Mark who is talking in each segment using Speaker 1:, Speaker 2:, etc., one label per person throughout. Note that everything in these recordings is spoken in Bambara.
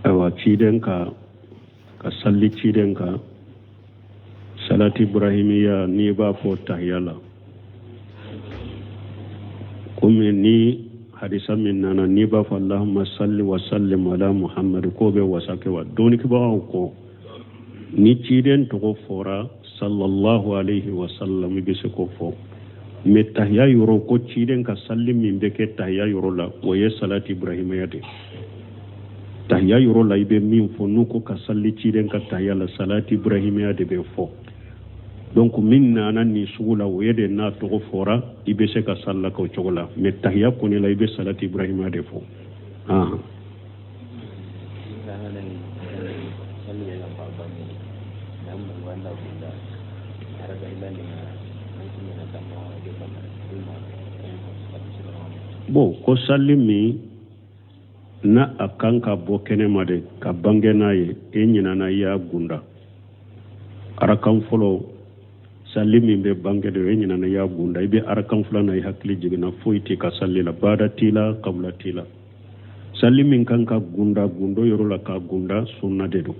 Speaker 1: awa ciden ka salli ciden ka salati ibrahimiya ni ba fo tahiyala kuma ni hadisa min nana ni ba fa allahumma salli wa sallim ala muhammad ko be wasake wa doni ki ba ko ni ciden to ko fora sallallahu alaihi wa sallam bi se ko fo me tahiya yoro ko ciden ka sallim min be ke tahiya yoro la o ye salati ibrahimiya de tahiya yoro la ibe min fo nuko ka salli ciden ka tahiya la salati ibrahimiya de be fo donc min nana ni sugula o yede na to ko fora ibe se ka salla ko chogola me tahiya ko ni la ibe salati ibrahimiya de fo bon ko salli mi na akan ka bo kene made ka bange na ye e nyina na ya gunda arakan folo salli mi be bange de e nyina na ya gunda ibe arakan folo na hakli jigina foiti ka salli la bada tila qabla tila salli min kan ka gunda gundo yoro la ka gunda sunna de do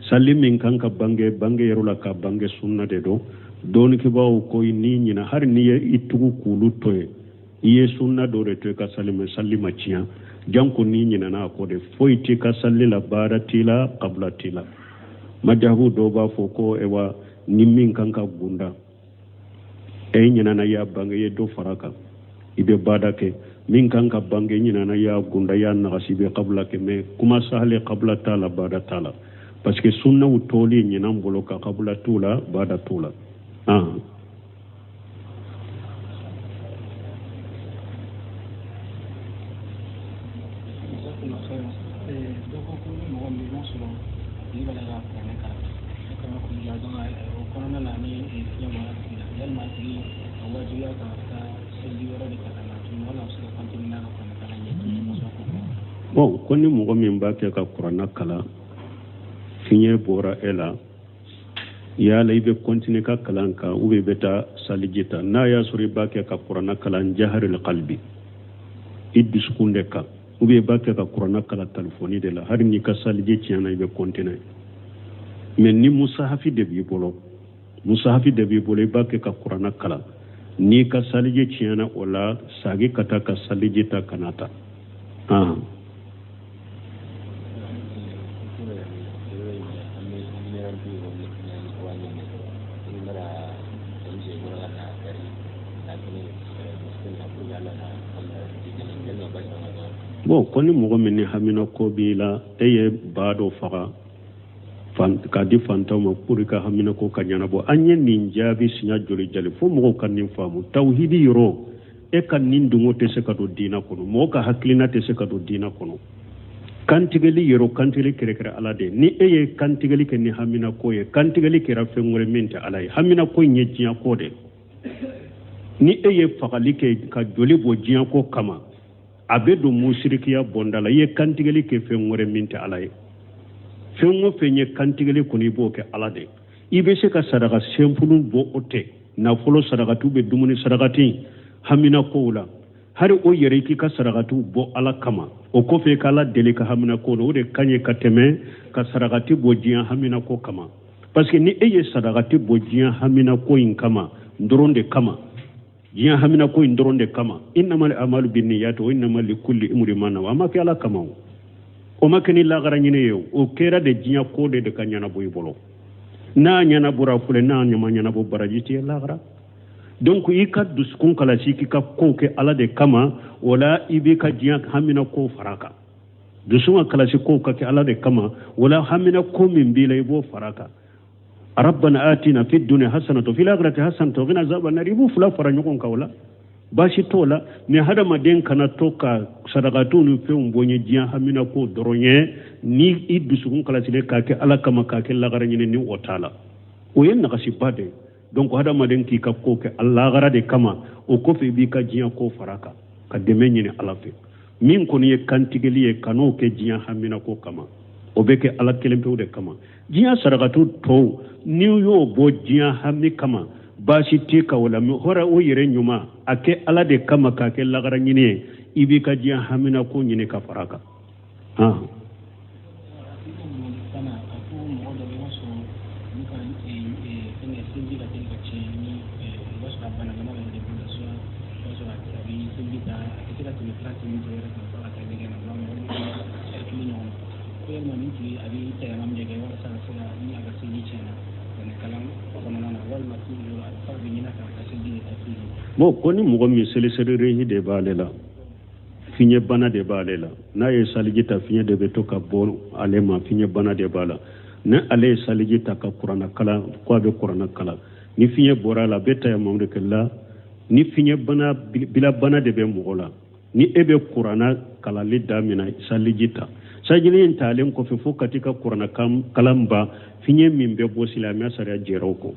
Speaker 1: salli min kan ka bange yoro la ka bange sunna de do don ki bawo ko ni nyina har ni ye itugu kulu toye iye sunna do re to ka salli maciya janko ni nyina na ko de foiti ka salli la bada tila qabla tila majahu do ba fo ko ewa nimmin kan ka gunda e nyina na ya bange ye do faraka ibe bada ke min kan ka bange nyina na ya gunda ya na sibe qabla ke me kuma sahale qabla tala bada tala parce que sunna u toli nyina mbolo ka qabla tula bada tula bon koni mogo min ba ke ka qur'ana kala finye bora ela ya la ibe continue ka kalanka ube beta salijita na ya suri ba ke ka qur'ana kala jaharil qalbi idis kunde ka ube ba ke ka qur'ana kala telefoni de la har ni ka salije tiana ibe continue men ni musahafi de bi bolo ba ke ka qur'ana kala ni ka salije tiana wala sagi kata ka salijita kanata bon koni mogo min ni hamina ko bila eye bado faga ka di fantaw ma puri ka hamina ko kanyana bo anye nin jabi sinya joli jali fo mogo kan nin famu tawhidi yoro e kan nin dungo te se ka do dina kono mo ka haklina te se ka do dina kono kantigeli yoro kantigeli kere ala de ni eye kantigeli ke ni hamina ko ye kantigeli kera fengore mente ala ye hamina ko nye jiya ko de ni eye fagali ke ka joli bo jiya ko kama abedo musirikiya bondala ye kantigeli ke fengore minte alaye fengo fenye kantigeli koni bo ke alade ibe se ka sadaka sempulu bo ote na folo sadaka tube dumuni sadakati hamina koula hari o yere ki ka sadakatu bo ala kama o ko fe kala dele ka hamina ko no de kanye kateme ka sadakati bo jiya hamina ko kama parce que ni eye sadakati bo jiya hamina ko in kama ndoronde kama jiya hamina ko indoronde kama innamal amalu binniyati wa innamal likulli imrin ma nawa ma kala kama o makani la garanyine yo o kera de jiya ko de kanyana boy bolo na nyana bura fule na nyama nyana bo barajiti la gara donc ikad duskun kala siki ka ko ke ala de kama wala ibe ka jiya hamina ko faraka dusunga kala siko ka ke ala de kama wala hamina ko min bila ibo faraka ربنا آتنا في الدنيا حسنة وفي الآخرة حسنة وقنا عذاب النار يبو فلا فرانيكون كولا باشي تولا ني هذا ما دين كنا توكا صدقاتون فيهم بوني جيان حمينا كو درونيه ني إدسون كلا سيدي كاكي على كما كاكي لغرانيني ني وطالا وين نغسي بادي دونك هذا ما دين كي كاكوكي الله غرا دي كما وكوفي بيكا جيان كو فراكا كدميني ني على في مين كوني كانتيجلي كانو كي جيان حمينا كو كما obeke ala kelempe de kama jiya sarakatu to new yo bo jiya hammi kama bashi te ka wala mi hora o yere nyuma ake ala de kama ka ke lagara nyine ibi ka diya hamina ko nyine ka faraka bon koni mogo min seli de b'ale la fiɲɛ bana de b'ale la n'a ye saliji ta fiɲɛ de bɛ to ka bɔ ale ma fiɲɛ bana de b'a la ni ale ye saliji ta ka kuranna kala ko a bɛ kuranna kala ni fiɲɛ bɔra a la a bɛ tayamum kɛ la ni fiɲɛ bana bila bana de bɛ mɔgɔ la ni e bɛ kuranna kalali daminɛ saliji ta sajili in talen kɔfɛ fo ka t'i ka kuranna kalan ban fiɲɛ min bɛ bɔ silamɛya sariya jɛra o kɔ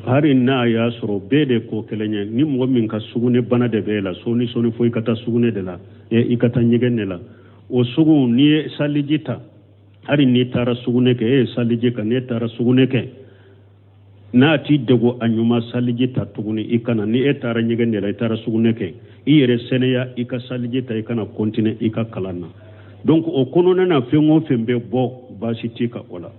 Speaker 1: hari n'a y'a sɔrɔ bɛɛ de ko kelen ye ni mɔgɔ min ka sugunɛ bana de b'e la sɔni fo i ka taa sugunɛ de la i ka taa ɲɛgɛn de la o sugu n'i ye saliji ta hari n'i taara sugunɛ kɛ e ye saliji kan n'e taara sugunɛ kɛ n'a t'i degun a ɲuman saliji ta tuguni i kana ni e taara ɲɛgɛn de la i taara sugunɛ kɛ i yɛrɛ sɛnɛya i ka saliji ta i kana continuer i ka kalan na donc o kɔnɔna na fɛn o fɛn bɛ bɔ baasi t'i ka o la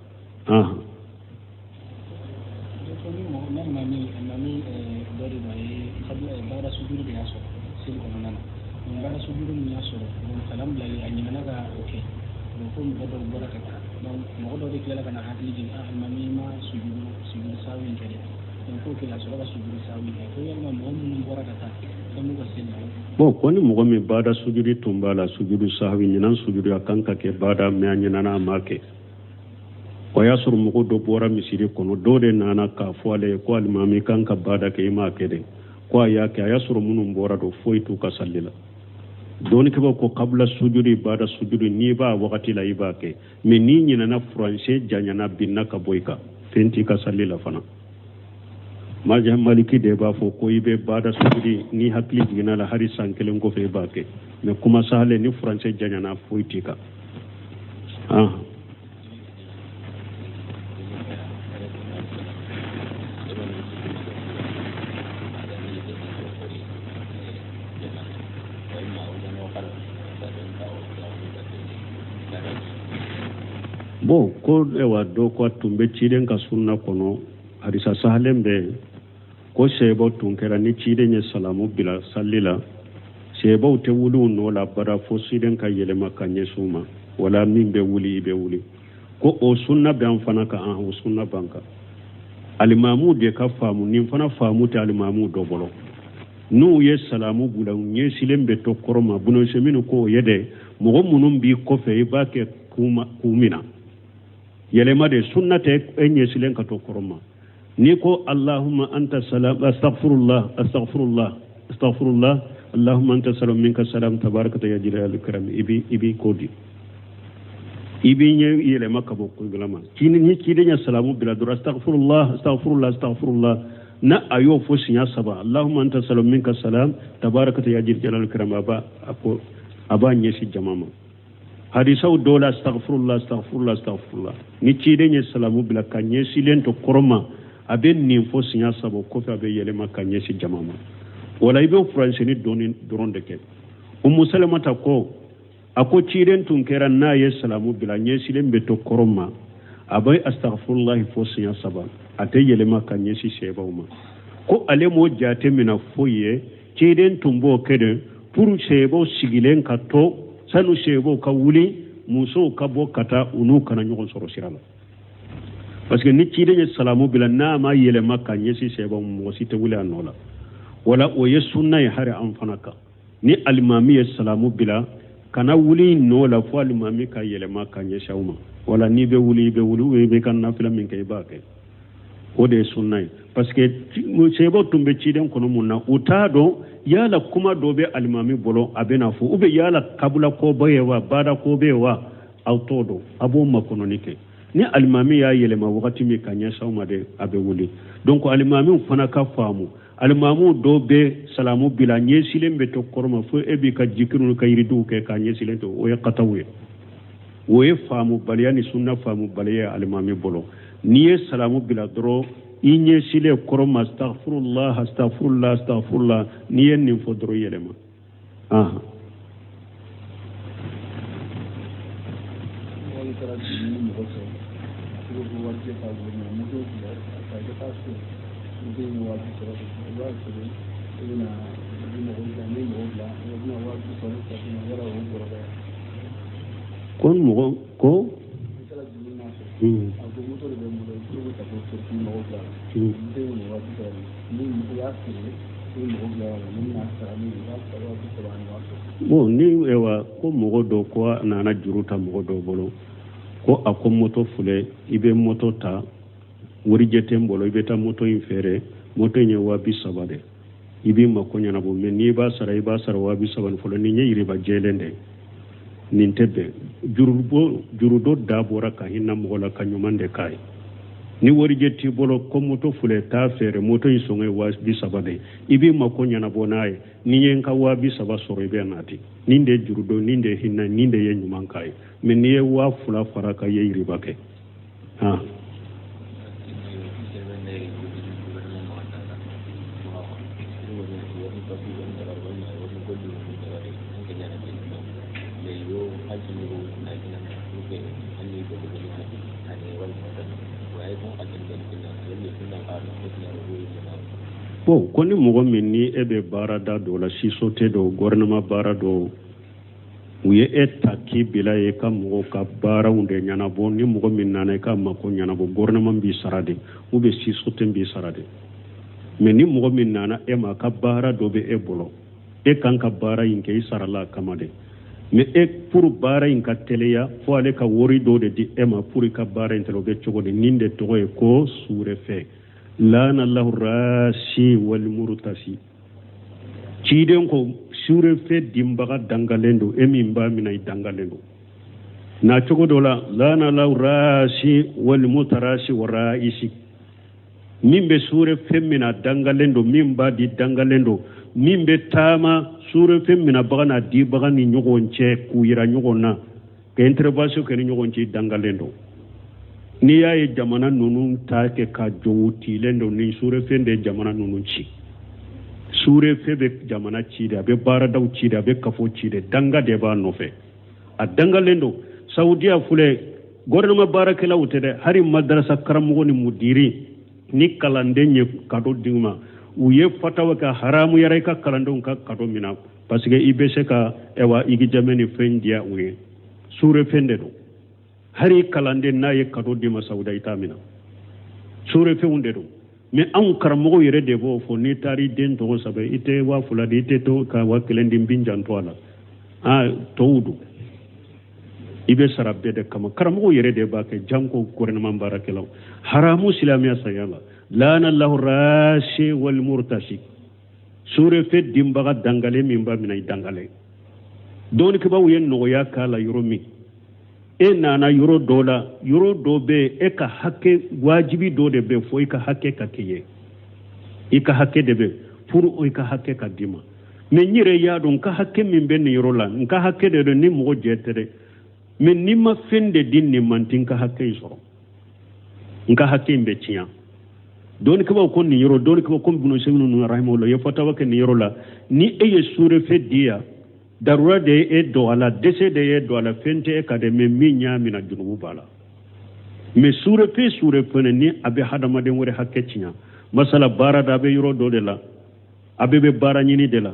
Speaker 1: bon koni mɔgɔ min bada sujudi tun b'a la sujudu sahwi ɲinan sujudu a kan ka kɛ bada mɛ a ɲinana a ma kɛ o y'a sɔrɔ mɔgɔ dɔ bɔra misiri kɔnɔ dɔ de nana k'a fɔ ale ye ko alimami kan ka bada kɛ i m'a kɛ de ko a y'a kɛ a y'a sɔrɔ minnu bɔra do foyi t'u ka salli la dɔɔnikɛbɔ ko kabla sujudi bada sujudi n'i b'a wagati la i b'a kɛ mɛ n'i ɲinana furancɛ janyana binna ka bɔ i kan fɛn t'i ka salli la fana Majah Maliki de b'a fɔ ko i bɛ bada sujudi ni hakili jiginna la hari san kelen kɔfɛ i b'a kɛ mɛ kuma sahale ni furancɛ janyana foyi t'i kan bon ko ewa do ko tun bɛ ciden ka sunna kɔnɔ hadisa sahalen bɛ ko sɛbɛw tun kɛra ni ciden ye salamu bila salli la sɛbɛw tɛ wuli u nɔ la bara fo ciden ka yɛlɛma ka ɲɛsin u ma wala min bɛ wuli i bɛ wuli ko o sunna bɛ an fana kan o sunna b'an kan alimamu de ka faamu nin fana faamu tɛ alimamu dɔ bolo n'u ye salamu bila u ɲɛsilen bɛ to kɔrɔ ma bunusɛmini ko o ye dɛ mɔgɔ minnu b'i kɔfɛ i b'a kɛ k'u mina yɛlɛma de sunna tɛ e ɲɛsilen ka to kɔrɔ ma ni ko Allahumma anta salam astaghfirullah Allahumma anta salam minka salam tabarakata ya jalal ikram ibi kodi ibi nye yɛlɛma ka bɔ kugulama ni kiden ya salamu bila dɔrɔn astaghfirullah na ayo fo sinya saba Allahumma anta salam minka salam tabarakata ya jalal ikram aba nyesi jamama hadisaw dola astaghfirullah ni kiden ya salamu bila ka nyesi lento koroma abe nin fo sinya saba ko fa be yɛlɛma ka nyesi jamama wala ibe france ni doron de ke Salamata ko ako ciiden tun kɛra n'a ye salamu bila ɲɛsilen bɛ to kɔrɔ ma a bɛ astaghfirullah fo siɲɛ saba a tɛ yɛlɛma ka ɲɛsi sɛbaw ma ko ale m'o jate mina foyi ye ciiden tun b'o kɛ de pour sɛbaw sigilen ka to sanu sɛbaw ka wuli musow ka bɔ ka taa u n'u kana ɲɔgɔn sɔrɔ sira la parce que ni ciiden ye salamu bila n'a ma yɛlɛma ka ɲɛsi sɛbaw mɔgɔ si tɛ wuli a nɔ la wala o ye sunna ye hari an fana kan ni alimami ye salamu bila kana wuli nɔ la fo alimami ka yɛlɛma ka ɲɛsi aw ma wala n'i bɛ wuli i bɛ wuli i bɛ ka nafila min kɛ i b'a kɛ o de ye sunna ye parce que sɛbaw tun bɛ ciden kɔnɔ mun na u t'a dɔn yala kuma dɔ bɛ alimami bolo a bɛ na fɔ ou bien yala kabula ko bɛ ye wa baara ko bɛ ye wa aw t'o dɔn a b'o makɔnɔni kɛ ni alimami y'a yɛlɛma wagati min ka ɲɛsi aw ma de a bɛ wuli donc alimami fana ka faamu alimamu dɔw bɛ salamu bila ɲɛsilen bɛ to kɔrɔ ma fo e b'i ka jikiriw ka yiridenw kɛ k'a ɲɛsilen to o ye kataw ye o ye faamu baliya ni sunna faamu baliya alimami bolo ni ye salamu bila dɔrɔn i ɲɛsilen kɔrɔ ma astaghfirullah astaghfirullah astaghfirullah ni ye nin fɔ dɔrɔn yɛlɛma kon mɔgɔ ko bon ni ewa ko mɔgɔ dɔ ko a nana juru ta mɔgɔ dɔ bolo ko a ko moto filɛ i bɛ moto ta warijɛ tɛ n bolo i bɛ taa moto in feere moto in ye 30,000 de i b'i mako ɲɛnabɔ mais n'i b'a sara 30,000 fɔlɔ nin ye yiriba jɛlen de nin tɛ bɛn juru dɔ da bɔra ka hinɛ mɔgɔ la ka ɲuman de k'a ye ni warijɛ t'i bolo ko moto filɛ taa feere moto in sɔngɔ ye 30,000 de i b'i mako ɲɛnabɔ n'a ye ni ye n ka 30,000 sɔrɔ i bɛ nati nin de ye juru dɔ nin de ye hinɛ nin de ye ɲuman k'a ye mais n'i ye 2,000 fara ka ye yiriba kɛ bon ko ni mɔgɔ min ni e bɛ baarada dɔ la sisote dɔ gouvernement baara dɔ u ye e ta k'i bila ye ka mɔgɔ ka baaraw de ɲɛnabɔ ni mɔgɔ min nana i ka mako ɲɛnabɔ gouvernement b'i sara de ou bien sisote b'i sara de mais ni mɔgɔ min nana e ma ka baara dɔ bɛ e bolo e kan ka baara in kɛ i sarala kama de mais e pour baara in ka teliya fo ale ka wari dɔ de di e ma pour i ka baara in teliya o bɛ cogo di nin de tɔgɔ ye ko suurefɛ lana lahu rashi wal murtasi ciden ko suurefɛ dimbaga dangalen do e min b'a mina i dangalen do na cogo dɔ la lana lahu rashi wal mutarashi wa raisi min bɛ suurefɛ mina dangalen do min b'a di dangalen do min bɛ taama suurefɛ mina baga n'a di baga ni ɲɔgɔn cɛ k'u yira ɲɔgɔn na ka intervention kɛ ni ɲɔgɔn cɛ dangalen do n'i y'a ye jamana ninnu ta kɛ ka jɔw tilen do ni suurefɛ de jamana ninnu ci suurefɛ bɛ jamana ci de a bɛ baaradaw ci de a bɛ kafo ci de danga de b'a nɔfɛ a dangalen do saudiya filɛ gouvernement baarakɛlaw tɛ dɛ hari madarasa karamɔgɔ ni mudiri ni kalanden ye kado di ma u ye fatawa ka haramu yɛrɛ i ka kalandenw ka kado mina parce que i bɛ se ka ewa igi jamɛ ni fɛn diya u ye suurefɛ de do hari kalanden n'a ye kado di ma sauda i t'a mina suurefɛnw de do mais anw karamɔgɔw yɛrɛ de b'o fɔ n'i taara i den tɔgɔ sɛbɛn i tɛ 2,000 di i tɛ to ka 1,000 di n bin janto a la tɔw do i bɛ sara bɛɛ de kama karamɔgɔw yɛrɛ de b'a kɛ janko gouvernement baarakɛlaw haramu silamɛya saya la lana lahu rashi wal murtashi suurefɛ dimbaga dangale min b'a mina i dangale dɔɔnikɛbaw ye nɔgɔya k'a la yɔrɔ min e nana yɔrɔ dɔ la yɔrɔ dɔ bɛ e ka hakɛ wajibi dɔ de bɛ fo i ka hakɛ ka k'i ye i ka hakɛ de bɛ pour i ka hakɛ ka d'i ma mais n yɛrɛ y'a dɔn n ka hakɛ min bɛ nin yɔrɔ la n ka hakɛ de don ni mɔgɔ jɛ tɛ dɛ mais ni ma fɛn de di nin man ti n ka hakɛ in sɔrɔ n ka hakɛ in bɛ tiɲɛ dɔɔnikɛbaw ko nin yɔrɔ dɔɔnikɛbaw ko Ibn Sina ninnu rahimahullah ye fatawa kɛ nin yɔrɔ la ni e ye suurefɛ di yan darura de ye e dɔ a la dɛsɛ de ye dɔ a la fɛn tɛ e ka dɛ mais min y'a mina junubu b'a la mais suurefɛ ni a bɛ hadamaden wɛrɛ hakɛ tiɲɛ masala baara da a bɛ yɔrɔ dɔ de la a bɛɛ bɛ baara ɲini de la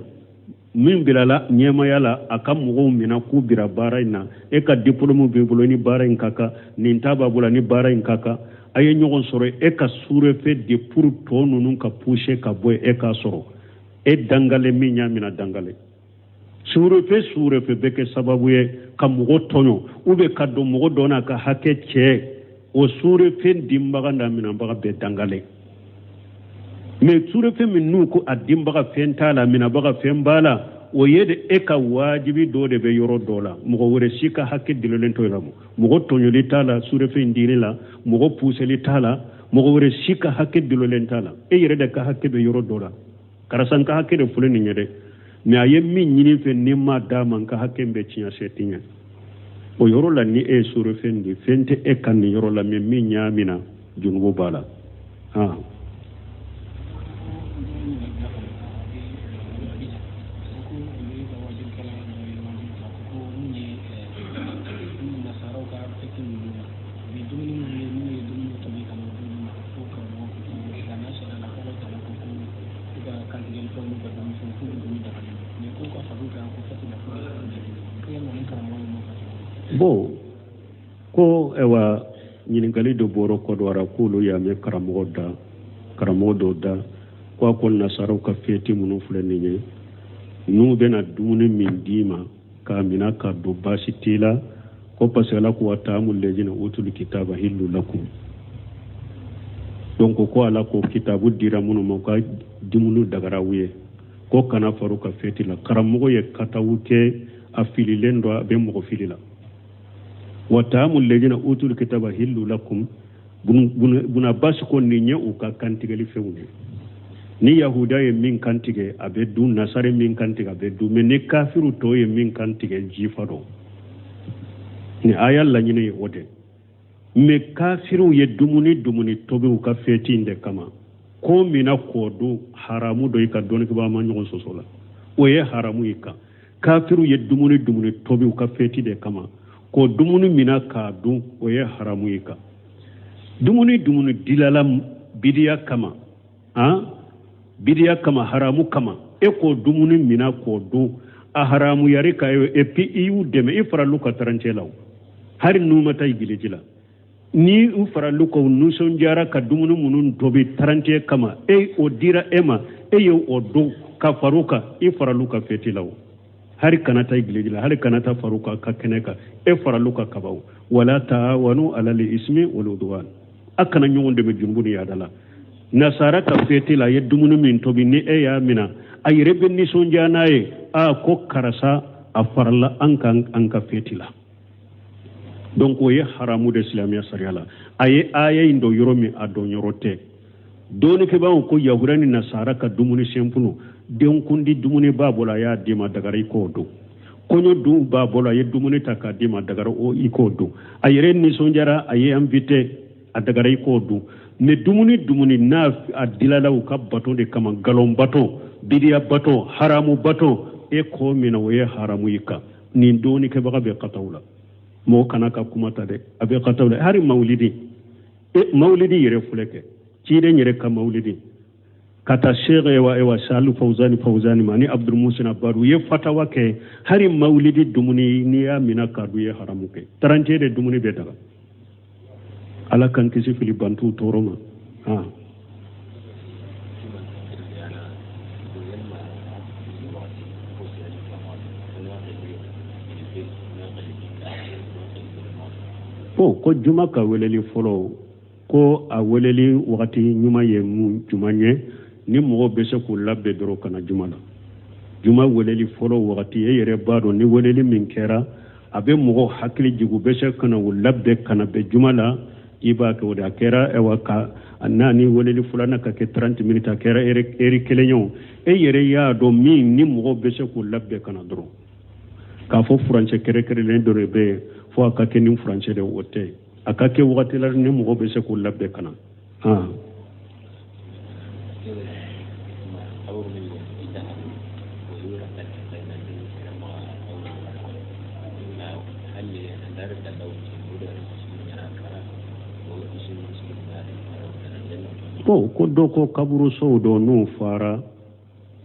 Speaker 1: min bilala ɲɛmaya la a ka mɔgɔw mina k'u bira baara in na e ka diplôme b'i bolo ni baara in ka kan nin ta b'a bolo ni baara in ka kan a ye ɲɔgɔn sɔrɔ e ka suurefɛ de pour tɔ ninnu ka pousser ka bɔ e k'a sɔrɔ e dangale min y'a mina dangale suurefɛ bɛ kɛ sababu ye ka mɔgɔ tɔɲɔ ou bien ka don mɔgɔ dɔ n'a ka hakɛ cɛ o suurefɛ dinbaga n'a minabaga bɛɛ dangale mais suurefɛ min n'u ko a dinbaga fɛn t'a la minabaga fɛn b'a la o ye de e ka wajibi dɔ de bɛ yɔrɔ dɔ la mɔgɔ wɛrɛ si ka hakɛ dilolen t'o la mɔgɔ tɔɲɔli t'a la suurefɛ in dili la mɔgɔ puseli t'a la mɔgɔ wɛrɛ si ka hakɛ dilolen t'a la e yɛrɛ de ka hakɛ bɛ yɔrɔ dɔ la karisa n ka hakɛ de filɛ nin ye dɛ mais a ye min ɲini fɛ ni ma d'a ma n ka hakɛ bɛ tiɲɛ se tiɲɛ o yoro la ni e suru fendi fente e kan ni yoro la mi nyamina junubu bala ha bo ko ewa ñiningali do boro ko wara kulu ya me karamodo da ko ko nasaraw ka feti munu fulani ne nu bena dumuni min dima ka mina ka do basitila ko pasala ko watamul lejina utul kitaba hillu lakum donc ko ala ko kitabu dira munu mo ka dimunu dagara wiye ko kana faru ka feti la karamogo ye katawuke afililen do be mo filila wataamul lejina utul kitaba hillu lakum buna basko ni nya u ka kantigali fewne ni yahuda ye min kantige abe du nasare min kantige abe du men ne kafiru to ye min kantige jifado ni ayal la nyine wote me kafiru ye dumuni tobe u ka feti inde kama ko mina ko du haramu do ka don ko ba ma nyon sosola o ye haramu ika kafiru ye dumuni tobe u ka feti de kama ko dumuni mina ka du o ye haramu yi ka dumuni dilala bidiya kama bidiya kama haramu kama e ko dumuni mina ko du a haramu yari ka e pi iyu deme e faralu ka tarance law hari numata igilejila ni u faralu ko nuson jara ka dumuni munun tobi tarance kama e o dira ema e yo o do ka faruka e faralu ka feti law hari kanata igilejila hari kanata faruka ka keneka e faraluka kabaw wala taawanu alal ismi wal udwan akana nyonde be jumbuni yadala nasara ka fetila yedumunu min tobi ni e ya mina ay rebe ni sonjanaye a ko karasa a farla anka fetila donc o ye haramu de islamia sariala aye aya indo yoromi ado nyorote doni ke bawo ko yahurani nasara ka dumuni sempunu den kundi dumuni babola ya dima dagara iko do konyo du babola ye dumuni taka dima dagara o iko do ayere ni sonjara aye invité a dagara iko do ne dumuni na adilala ka bato de kama galon bato bidiya bato haramu bato e ko mina wo ye haramu yika ni doni ke baga be qatawla mo kana ka kumata de abe qatawla hari maulidi yere fuleke ci de nyere ka maulidi kata sheikh ewa salu fawzani mani abdul musin abaru ye fatawa ke hari maulidi dumuni ni ya mina kadu ye haramu ke tarante de dumuni be daga ala kan kisi fili bantu toroma ko juma ka weleli folo ko a weleli wakati nyuma ye mu jumanye ni mogo be se ko labbe doro kana juma la juma weleli folo wakati e yere bado ni weleli min kera abe mogo hakili jigu be se kana labbe kana be juma la iba ko da kera e waka anani weleli fulana ka ke 30 minutes kera eri kelenyo e yere ya do min ni mogo be se ko labbe kana doro ka fo france kere len doro be fo ka ke ni france de wote aka ke wakati la ni mogo be se ko labbe kana ko doko kaburu so do no fara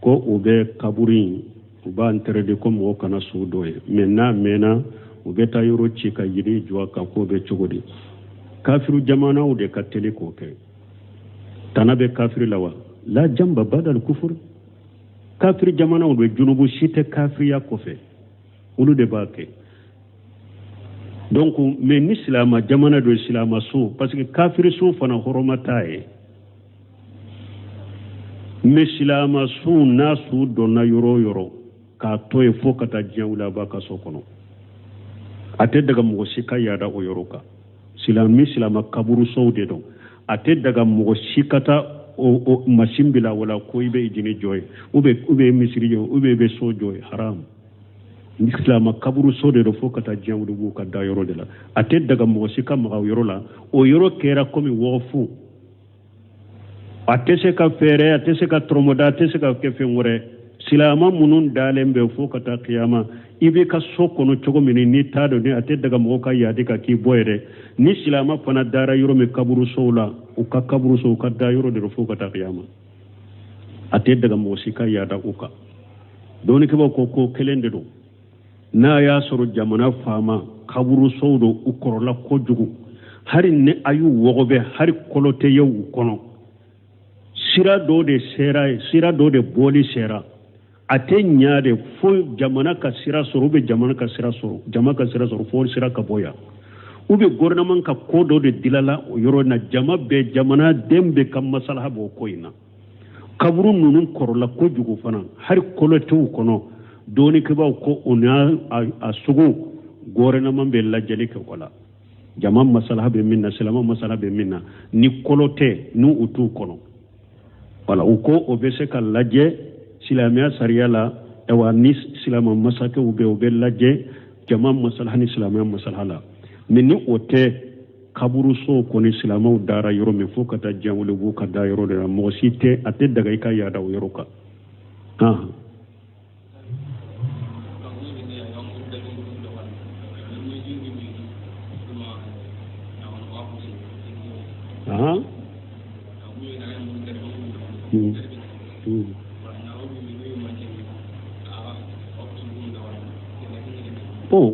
Speaker 1: ko ube kaburi uba antere de ko mo kana so do e mena ube ta yoro chika yiri jwa ka ko be chogodi kafiru jamana ude ka tele ko ke tanabe kafiru lawa la jamba badal kufur kafiru jamana ude junubu shite kafiru ya kofe ulu de bake donc mais ni islama jamana do islama so parce que kafiru so fana horomata e mesilama su nasu donna yoro ka toye fo kata jawla ba ka sokono ate daga mo sika yada o yoroka silama kaburu sowde don ate daga mo sikata o masimbila wala ko ibe idine joy ube misiri ube be so joy haram islama kaburu so de fo kata jawdu bu ka da yoro de la ate daga mo sika ma yoro la o yoro kera komi wofu ate se ka fere ate se ka tromoda ate se ka kefe ngore silama munun dalembe fo kata qiyama ibe ka sokono chogo mini ni tado ni ate daga mo ka yadi ka ki boyre ni silama pana dara yoro me kaburu so la o ka kaburu so ka da yoro de fo kata qiyama ate daga mo sika yada uka doni ke ko kelende do na ya soro jamana fama kaburu sowdo ukorola ko jugu hari ne ayu wogobe hari kolote yewu kono sira do de boli sera ate nyaade fo jamana ka sira soro be jamana ka sira soro fo sira ka boya ube gouvernement ka kodo de dilala yoro na jama be jamana dembe kam masalaha bo koyna kaburu nunun korola ko jugu fana hari kolote wu kono doni ke baw ko ona a sugu gouvernement be lajjali ke wala jama masalaha be minna salama masalaha be minna ni kolote nu utu kono wala uko obese ka lajje silamia sariala ewa ni silama masake ube lajje jama masalaha ni silamia masalaha la mini ote kaburu so ko ni silama dara yoro me fo kata jamule bu ka da yoro de mo site ate daga ka yada yoro ka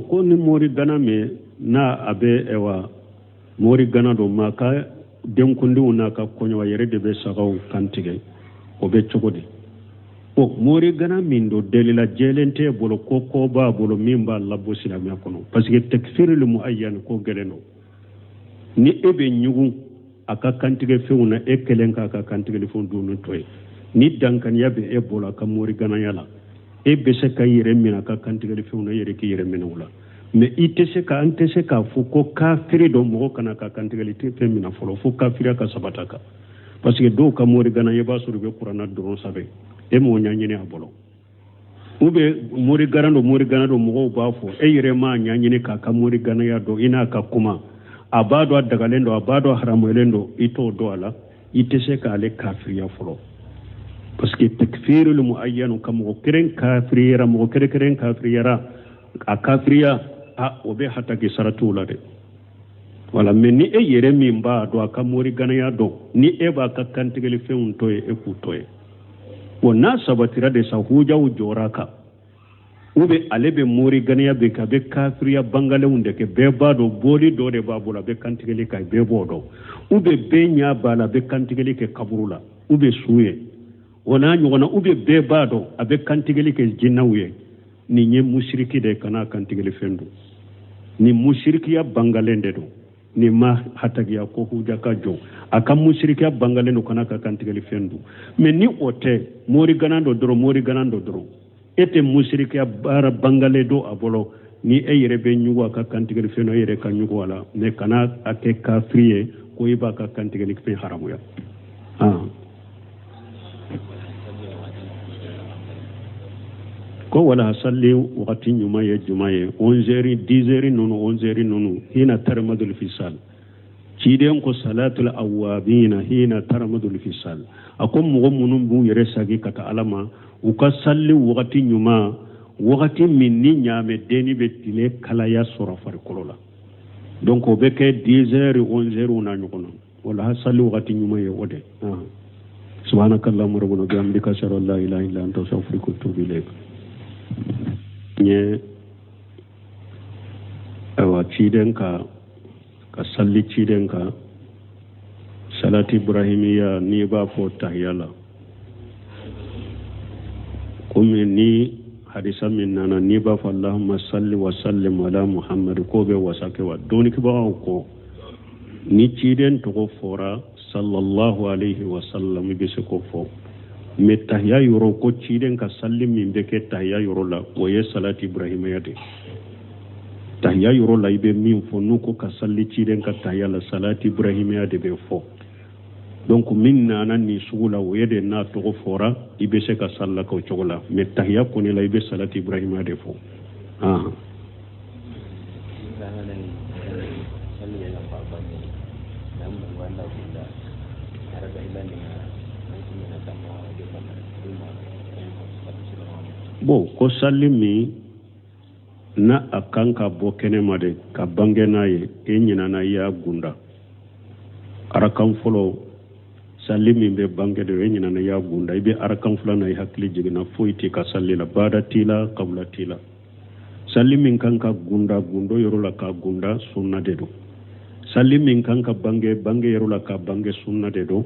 Speaker 1: ko ni mori gana me na abe ewa mori gana do maka denkundi una ka konyo yere de be sagaw kantige o be chogode mori gana min do delila jelente bolo koko ba bolo mimba labbo silami kono parce que takfir le muayyan ko geleno ni ebe nyugu aka kantige feuna e kelenka aka kantige le fondu no toy ni dankan yabe e bola ka mori gana yala e be se ka yere mina ka kantige le feuna yere ki yere mina wala mais itese ka antese ka fuko kafiri do mo kana ka kantige le te mina folo fu kafira ka sabataka parce que do ka mori gana yeba suru be qur'ana do sabe e mo nyanyine abolo ube mori gana do mo ba fo e yere ma nyanyine ka mori gana ya do ina ka kuma abado dagalendo abado haramoelendo ito do ala itese ka ale kafiriya folo parce que takfir le muayyan kam ko keren kafiriya mo keren kafiriya a kafiriya a obe hata ki saratu la de wala men ni e yere min ba do aka mori gana ya do ni e ba ka kantigeli feun toye e ku toye wona sabatira de sa huja ujoraka ube alebe mori gana ya be ka be kafiriya bangale unde ke be ba do boli do de babula be kantigeli kay be bodo ube be nya bala be kantigeli ke kaburula ube suye wona nyona ube be ba do abe kantigeli ke jinnawiye ni nye mushriki de kana kantigeli fendu ni mushrikiya bangalende do ni ma hatagiya ko huja ka jo aka mushrikiya bangalendo kana ka kantigeli fendu mais ni ote mori ganando doro ete mushrikiya bara bangale do abolo ni e yere be nyugo aka kantigeli fendu yere ka nyugo wala mais kana ake kafriye ko iba ka kantigeli fe haramuya ko wala salli wakati nyuma ye 11h 10h nono 11h nono hina tarmadul fisal ciden ko salatul awabina hina tarmadul fisal akom mo munum bu yere sagi kata alama uka salli wakati nyuma wakati minni nyame deni betile kala ya sura far kolola donc obeke 10h 11h na nyukono wala salli wakati nyuma ye wode subhanakallahumma rabbana bihamdika ashhadu an la ilaha illa anta astaghfiruka wa atubu ilayk nye awa ciden ka salli ciden ka salati ibrahimiya ni ba fo tahiyala kumi ni hadisa min nana ni ba fo allahumma salli wa sallim ala muhammad ko be wasake wa doni ki ba ko ni ciden to ko fora sallallahu alaihi wa sallam bi se ko fo me tahya yoro ko ciden ka sallim min be ke tahya yoro la o ye salati ibrahimiya de tahya yoro la ibe min fo nuko ka salli ciden ka tahya la salati ibrahimiya de be fo donc min nana ni sugula o yede na to fora ibe se ka salla ko chogola me tahya ko ni la ibe salati ibrahimiya de fo Bon ko salli mi na akan ka bo kenema de ka bange na ye e nyina na ya gunda arakan folo salli mi be bange de e nyina na ya gunda ibe arakan folo na hakli jigina foiti ka salli la bada tila qabla tila salli min kan ka gunda gundo yoro la ka gunda sunna de do salli min kan ka bange yoro la ka bange sunna de do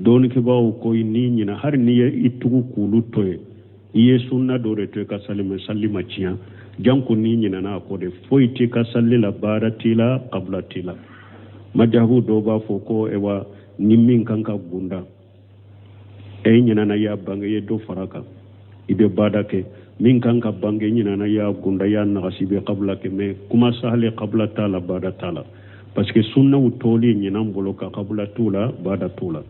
Speaker 1: doni ke bawo ko ni nyina har ni ye itugu kulu toye iye sunna do re to ka salli maciya janko ni nyina na ko de foiti ka salli la bada tila qabla tila majahu do ba fo ko ewa nimmin kan ka gunda e nyina na ya bange ye do faraka ibe bada ke min kan ka bange nyina na ya gunda ya na sibe qabla ke me kuma sahale qabla tala bada tala parce que sunna u toli nyina mbolo ka qabla tula bada tula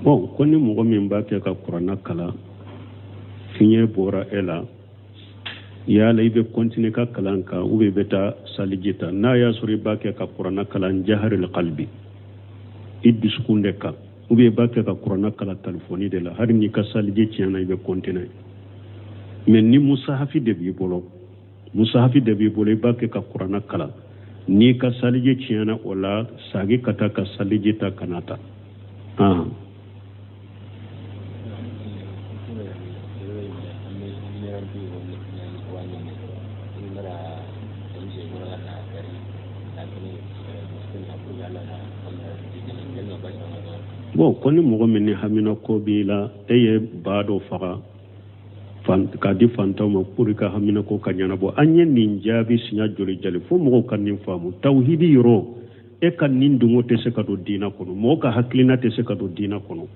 Speaker 1: bon koni mogo min ba ke ka qur'ana kala finye bora ela ya la ibe continue ka kalanka ube beta salijita na ya suri ba ke ka qur'ana kala jaharil qalbi idis kundeka ube ba ke ka qur'ana kala telefoni de la har ni ka salije tiana ibe continue men ni musahafi de bi bolo ba ke ka qur'ana kala ni ka salije tiana wala sagi kata ka salijita kanata bon koni mogo min ni hamina ko bila eye bado faga ka di fantaw ma pour ka hamina ko kanyana bo anye nin jabi sinya joli jali fo mogo kan nin famu tawhidi yoro e kan nin dungo te se ka do dina kono mo ka haklina te se ka do dina kono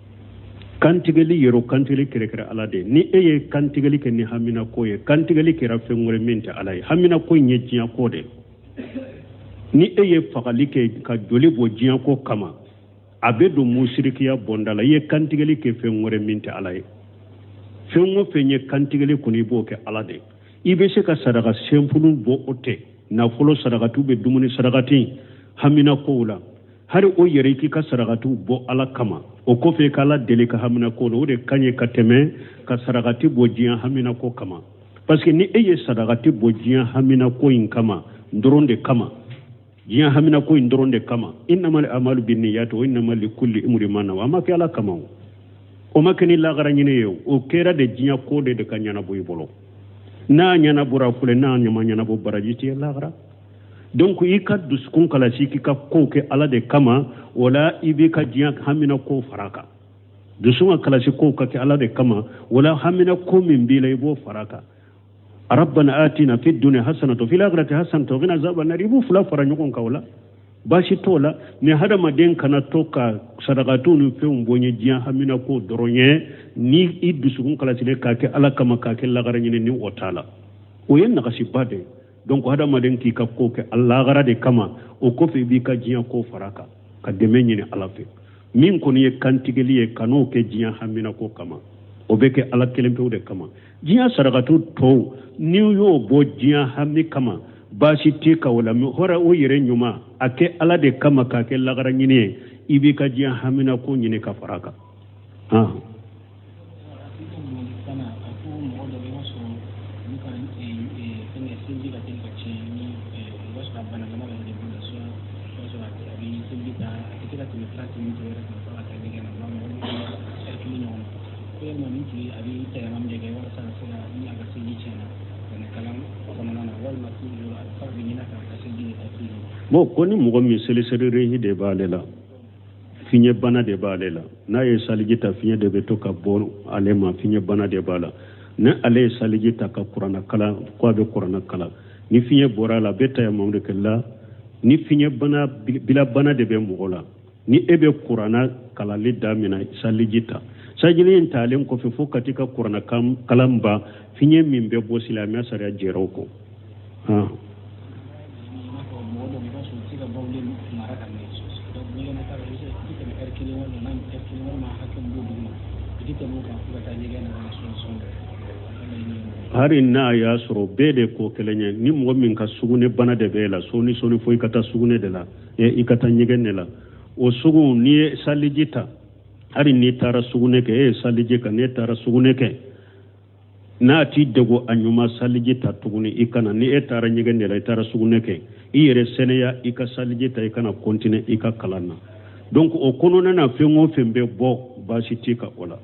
Speaker 1: kantigeli yoro kantigeli kere ala de ni eye kantigeli ke ni hamina ko ye kantigeli kera fengore mente ala ye hamina ko nye jiya ko de ni eye fagali ke ka joli bo jiya ko kama abe do mushrikiya bondala ye kantigeli ke fengore minte alaye fengo fenye kantigeli kuni bo ke alade ibe se ka sadaka sempulu bo ote na folo sadaka tube dumuni sadakati hamina koula hari o yere ki ka sadakatu bo ala kama o ko fe kala dele ka hamina ko no de kanye kateme ka sadakati bo jiya hamina ko kama parce que ni eye sadakati bo jiya hamina ko in kama ndoronde kama jiya hamina ko indoronde kama innamal amalu binniyat wa innamal likulli imrin ma nawa ma kala kama o makani la gara nyine yo o kera de jiya ko de kanyana boy bolo na nyana bura fule na nyama nyana bo baraji ti la gara donc ikaddu skun kala siki ka ko ke ala de kama wala ibi ka jiya hamina ko faraka dusunga kala siko ka ke ala de kama wala hamina ko min bila ibo faraka ربنا آتنا في الدنيا حسنة وفي الآخرة حسنة وقنا عذاب النار يبو فلا فرانيكون كولا باشي تولا ني هذا ما دين كنا توكا صدقاتون فيهم بوني جيان حمينا كو درونيه ني إدسون كلا سيدي كاكي على كما كاكي لغرانيني ني وطالا وين نغسي بادي دونك هذا ما دين كي كاكوكي الله غرا دي كما وكوفي بيكا جيان كو فراكا كدميني على في مين كوني كانتيجلي كانو كي جيان حمينا كو كما obeke ala kelempe de kama jiya sarakatu to new yo bo jiya hamni kama bashi te ka wala mi hora o yere nyuma ake ala de kama ka ke lagara nyine ibi ka jiya hamina ko nyine ka faraka bon koni mogo mi seli rehi de balela finye bana de balela na ye saligita finye de beto ka bon alema finye bana de bala na ale saligita ka qur'ana kala ko be qur'ana kala ni finye borala beta ya mamdu kala ni finye bana bila bana de be mogola ni ebe qur'ana kalali damina salijita sajilin talen ko fe fo katika qur'ana kalamba finye min be bo silamiya sariya jero ko ha hari na ya soro bede ko kelenya ni mo min ka sugune bana de bela soni foi kata sugune de la e ikata nyigene la o sugu ni salijita hari ni tara sugune ke e salije ka ne tara sugune ke na ti dego anyuma salijita tuguni ikana ni e tara nyigene la tara sugune ke i yere seneya ika salijita ikana continue ika kalana donc o kono na fengo fembe bo basiti ka ola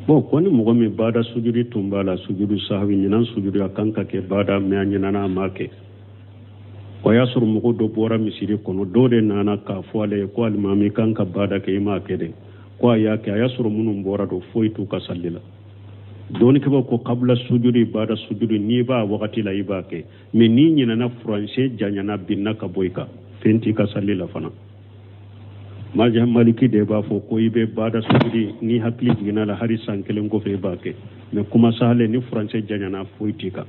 Speaker 1: bon koni mogo mi bada sujudi tumbala sujudu sahwi nan sujudu akanka ke bada me anyana make ko yasur mogo do bora misiri kono dode nana ka fole ko almami kanka bada ke ma kede ko ya ke yasur munum bora do foitu ka sallila doni ke ko qabla sujudi bada sujudi ni ba wakati la ibake me ni nyina na français janyana binna ka boyka fenti ka sallila fana maja maliki de ba fo ko ibe bada sujudi ni hakli jina la hari sankelen ko fe bake me kuma sale ni français janyana foitika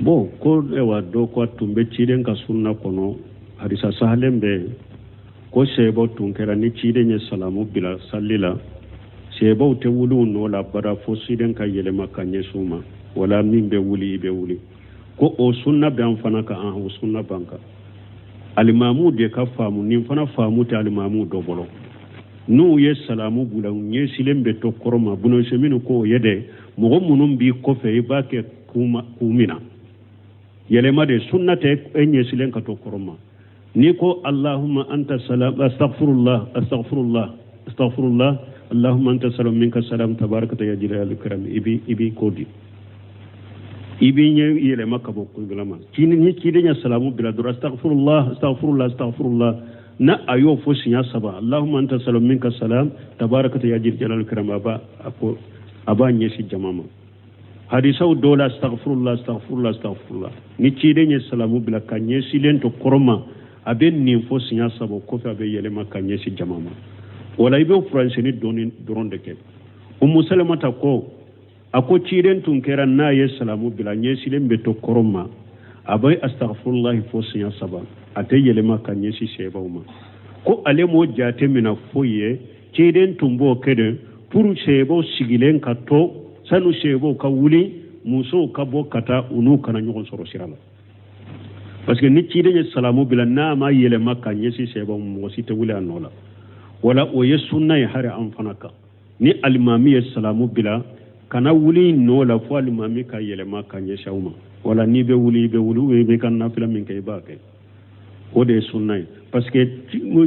Speaker 1: bon ko ewa do ko tumbe ciden ka sunna kono hadisa sahalembe ko sebo tunkera ni ciden ye salamu bila sallila sebo te wulu no la bara fo siden ka yele makanye suma wala min be wuli ko o sunna be amfana ka o sunna banka alimamu de ka famu nin fana famu te alimamu do bolo nu ye salamu bula nye silembe to koroma buno semino ko yede mo munum bi ko fe ba ke kumina yelema de sunnate enye silen ka to koroma ni ko allahumma anta salam astaghfirullah allahumma anta salam minka salam tabarakata ya jalal ikram ibi kodi ibi nye yelema ka bokku bilama kini ni kidenya salamu bila dura astaghfirullah na ayo fo sinya saba allahumma anta salam minka salam tabarakata ya jalal ikram aba nye si jamama hadisa dola astaghfirullah ni cide salamu bila kanye silento koroma aben ni fo sinya sabo ko fa be yelema kanye si jamama wala ibe france ni doron de ke musalamata ko ako ciden tunkera na ye salamu bila nye silembe to koroma abai astaghfirullah fo sinya saba ate yelema kanye si sebawma ko ale mo jate mina foye ciden tumbo kede pour sebo sigilen ka to sanu sebo ka wuli muso ka bo kata unu kana nyogon soro sirala parce que ni cide salamu bila na ma yele makka nyesi sebo mo site wuli anola wala o yesunna ya hare amfanaka ni alimami salamu bila kana wuli nola fo alimami ka yele makka nyesi awma wala ni be wuli be kan nafila min kay baake o de sunna parce que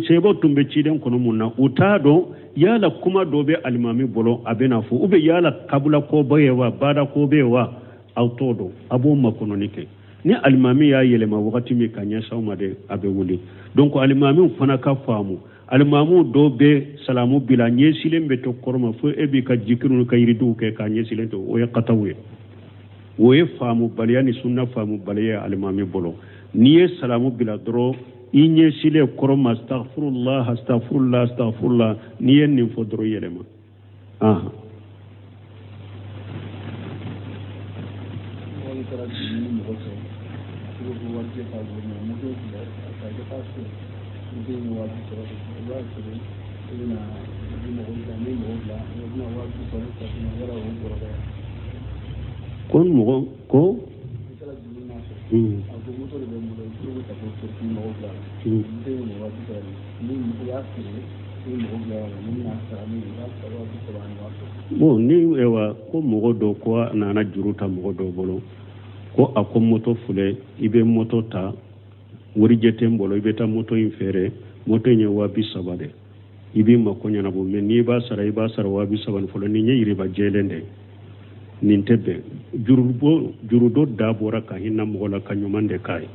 Speaker 1: sebo tumbe cide kono munna utado yala kuma dobe alimami bolo abena fo ube yala kabula ko bayewa bada ko bewa autodo abo makono nike ni alimami ya yelema wakati mi kanya sauma de abe wuli donc alimami fana ka famu alimamu dobe salamu bila nyesilembe to korma fo ebi ka jikiru ka yiridu ke ka nyesilento o ya qatawe o ye famu baliyani sunna famu baliya alimami bolo ni salamu bila dro inye sile koroma astaghfirullah ni yen fodro yelema kon mo ko bon ni ewa ko mogo do ko nana juruta mogo do bolo ko ako moto fule ibe moto ta wori jetem bolo ibe ta moto infere moto nye wabi sabade ibi makonya na bo men ni ba sara wabi saban folo ni nye iriba jelende nintebe jurudo dabora ka hinna mogo la kanyumande kai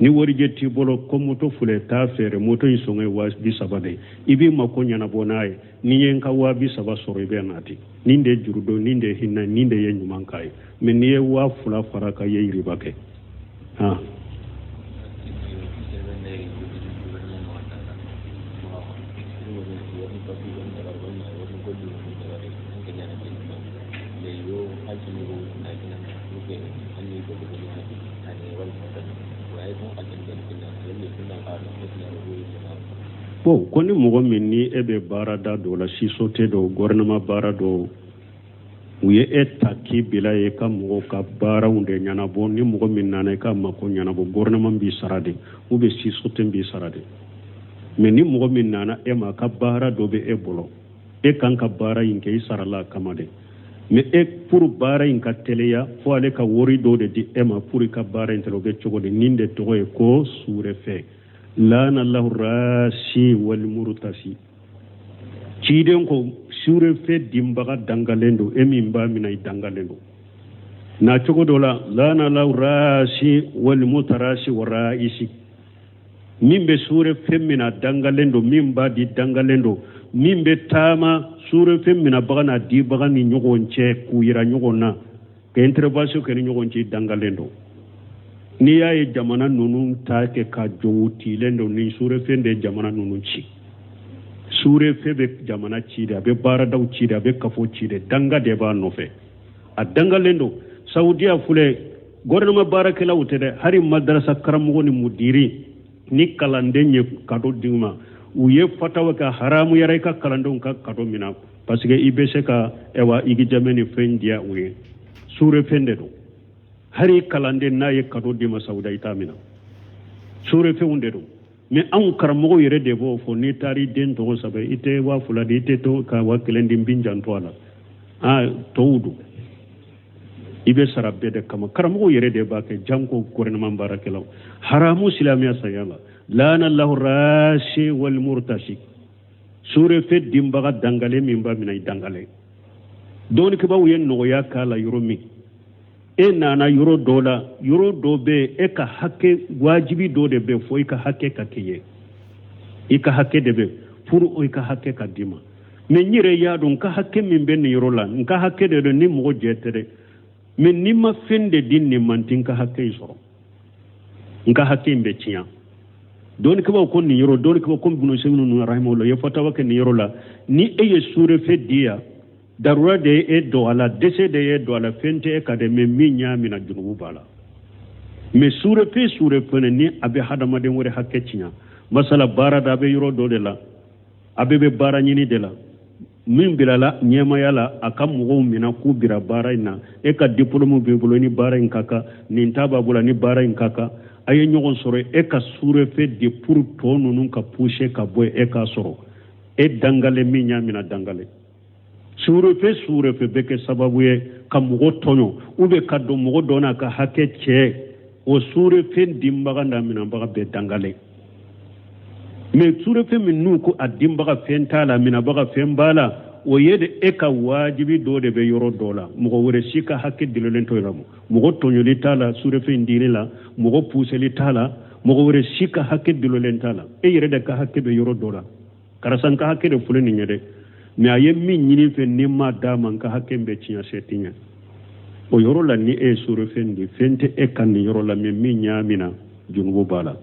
Speaker 1: ni wori jetti bolo ko moto fule ta fere moto isonge wabi sabade ibi makonya na bo nae ni yen ka wabi saba soro ibe nati ninde jurudo ninde hinna ninde ye nyuman kai men ni wa fula faraka ye iriba ke ha bon koni mogo min ni ebe barada do la sisote do gouvernement barado uye etaki bila e ka mogo ka bara unde nyana bon ni mogo min nana ka mako nyana bo gouvernement bi sarade ube sisote bi sarade mais ni mogo min nana e ma ka bara do be e bolo e kan ka bara inke isarala kamade mais e pour bara inka teleya fo ale ka wori do de di e ma pour ka bara intelo be chogo de ninde to e ko sure fe lana lahu rashi wal murtasi ciden ko sure fe dimbaga dangalendo emin ba mina dangalendo na chogo dola lana lahu rashi wal mutarashi wa raisi mimbe sure fe mina dangalendo mimba di dangalendo mimbe tama sure fe mina bagana di bagani nyogonche kuyira nyogona ke intervention ke nyogonche dangalendo ni ya ye jamana nunu ta ke ka jowuti lendo ni sure fende jamana nunu ci sure febe jamana ci da be bara daw ci da be kafo ci de danga de ba no fe a danga lendo saudiya fule gouvernement barakela wutede hari madrasa karamugo ni mudiri ni kalande nye kado dingma uye fatawa ka haramu yare ka kalando ka kado mina parce que ibese ka ewa igi jameni fendia uye sure fende do hari kalande na ye kado di masauda itamina sure fe unde do mais an karamogo yere de bo fo ni tari den to sabe ite wa fula de ite to ka wa kelendi binjan to ala tawdu ibe sarabbe de kama karamogo yere de ba ke janko gouvernement barakelaw haramu islamiya sayala lana allah rashi wal murtashi sure fe dimbaga dangale mimba mina dangale doni ke ba yen no ya kala yoromi e nana yoro do be e ka hakke wajibi do de be fo e ka hakke ka kiye e ka hakke de be pour o e ka hakke ka dima me nyire ya don ka hakke min ben yoro la nka hakke de ni mo jetere me ni ma fende din ni mantin ka hakke isoro nka hakke mbe tiya don ke ba ko ni yoro don ke ba ko bunu semunu no rahimullah ye fatawa ke ni yoro la ni e ye sure fe dia darura de e do ala dese de e do ala fente e kade me minya mina junubu bala me sure pene ni abe hadama de wore hakke cinya masala bara da be yoro do de la abe be bara nyini de la min bilala nyema yala akam mugo mina ku bira bara ina e ka diplôme be bolo ni bara in kaka ni ntaba bula ni bara in kaka aye nyogon soro e ka sure fe de pour to nunu ka pousser ka boy e ka soro e dangale minya mina dangale sure fe beke sababu ye ka mugo tonyo ube ka do mugo dona ka hake che o sure fe dimbaga ndamina baga be dangale me sure fe minnu ko adimbaga fentala mina baga fembala o yede e ka wajibi do de be yoro dola mugo wore shika hake dilolen to ramu mugo tonyo litala sure fe ndinila mugo puse litala mugo wore shika hake dilolen tala e yere de ka hake be yoro dola karasan ka hake de fuleni nyede mais aye min nyini fe ni ma dama ka hakembe cinya setinya o yoro la ni e suru fendi fente e kan ni yoro la mi nyamina junubo bala